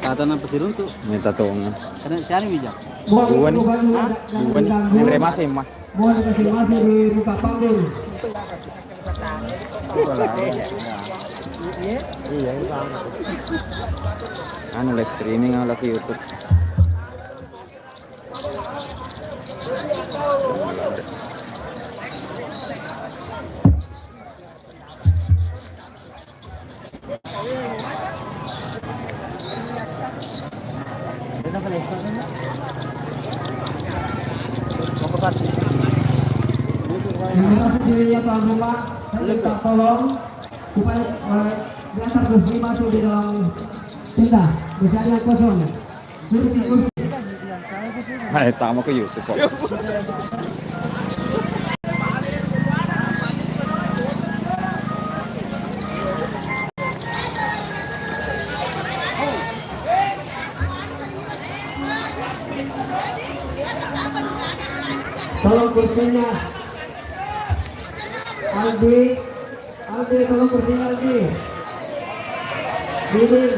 Kata nang pasirun tuh. Minta tolong. Karena siapa yang bijak? Dua nih. Dua nih. Yang remasi mah. Mohon konfirmasi di muka panggung. Iya, itu anu live streaming lagi YouTube. Terima kasih dirinya tuan rumah. Saya minta tolong supaya diantar kursi masuk di dalam tenda. Bisa ada yang kosong. Kursi. Hai, tamu ke YouTube kok. Tolong kursinya. Aldi, tolong kursinya Aldi. Diding.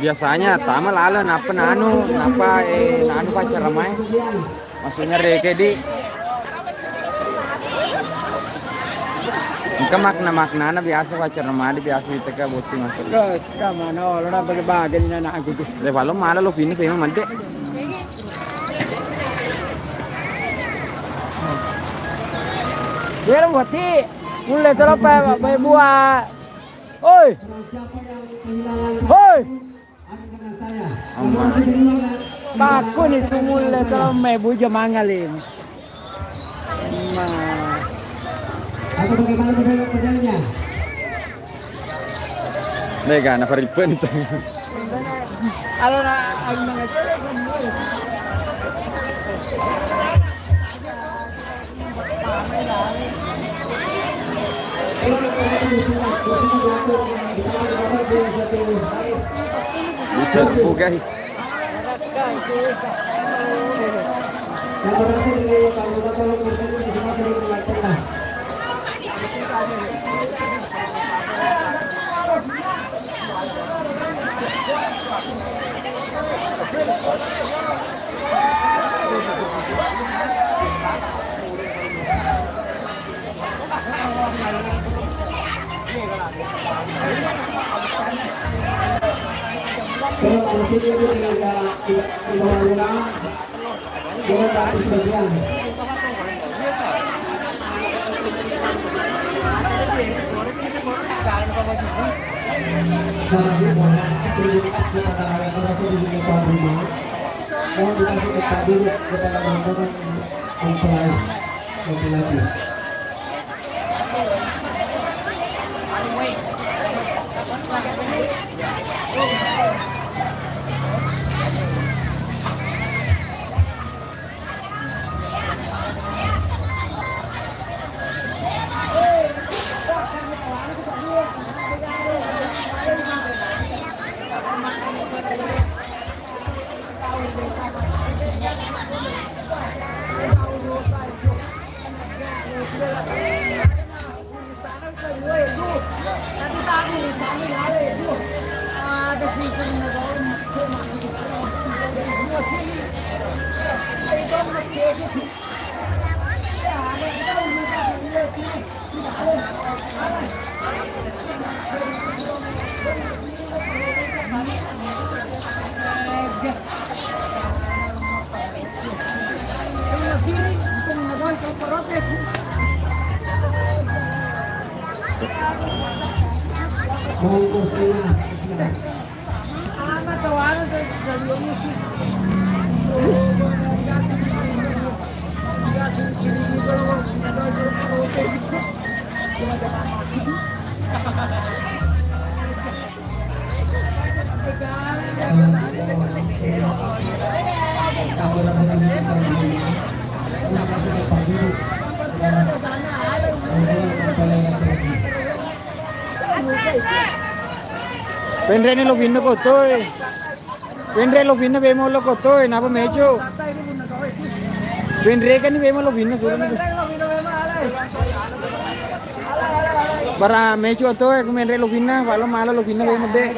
Biasanya tamu lalu napa nanu pacar ramai. Maksudnya reke di Engka makna biasa pacar ramai biasa itu ka boti masuk. Mana orang nak bagi ni nak aku tu. Le ballo mala lo fini kaya mante. Dia boti. Mulai terapa buat. Oi. Oi. Baku ni tu mulai terapa buat mangalin. Atau bagaimana pedalnya? Lega na paripen itu. Kalau nak aku mengajar. Bisa bu guys. Mohon dikasih tempat duduk kepada rombongan mempelai laki-laki. Penrene lo vino con todo. Pinre lo pinna bemo lo koto napa mecho. Pinre kan bemo lo pinna suruh nih. Bara mecho atau ek pinre lo pinna, kalau malah lo pinna bemo deh.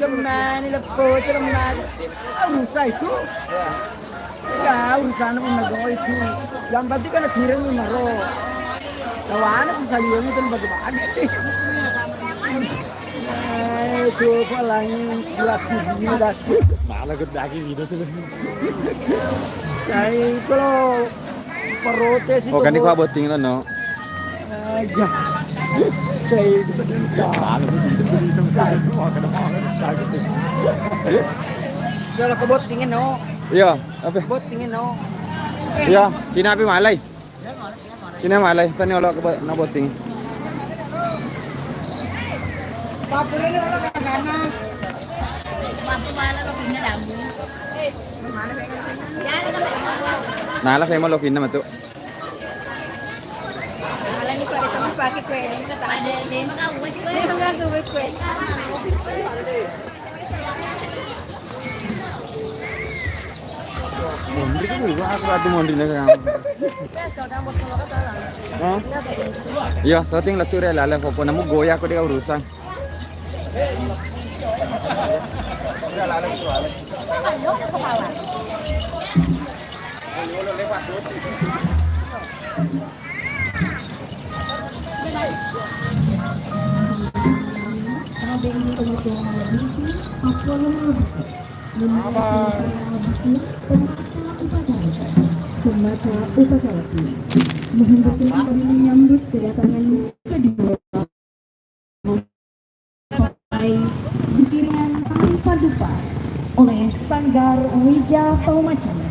Gimana lepo terus urusan itu. Ya urusan pun nago itu. Yang penting kan tirang maro. Tawana tuh salian itu bagi-bagi. Itu palangin gelas ini dah. Malah kedaki gitu tuh. Saya kalau protes itu. Oh kan di gua boting lo no. Aja. Saya bisa dengar. Kalau ke botingin no. Iya, apa? Botingin no. Iya, Cina api malay. Cina malay, sana lo ke na boting. Nala femo lo pinna matu. Alam ni pare kami pakai kue ni kita tak ada ni mengaku kue. Mondri kan juga aku ada mondri nih kan. Hah? Iya, setting latur ya lala fopo namu goya aku dia urusan. Mohon kami menyambut kedatangan kedua butiran tanpa dupa oleh Sanggar Wija Paumacan.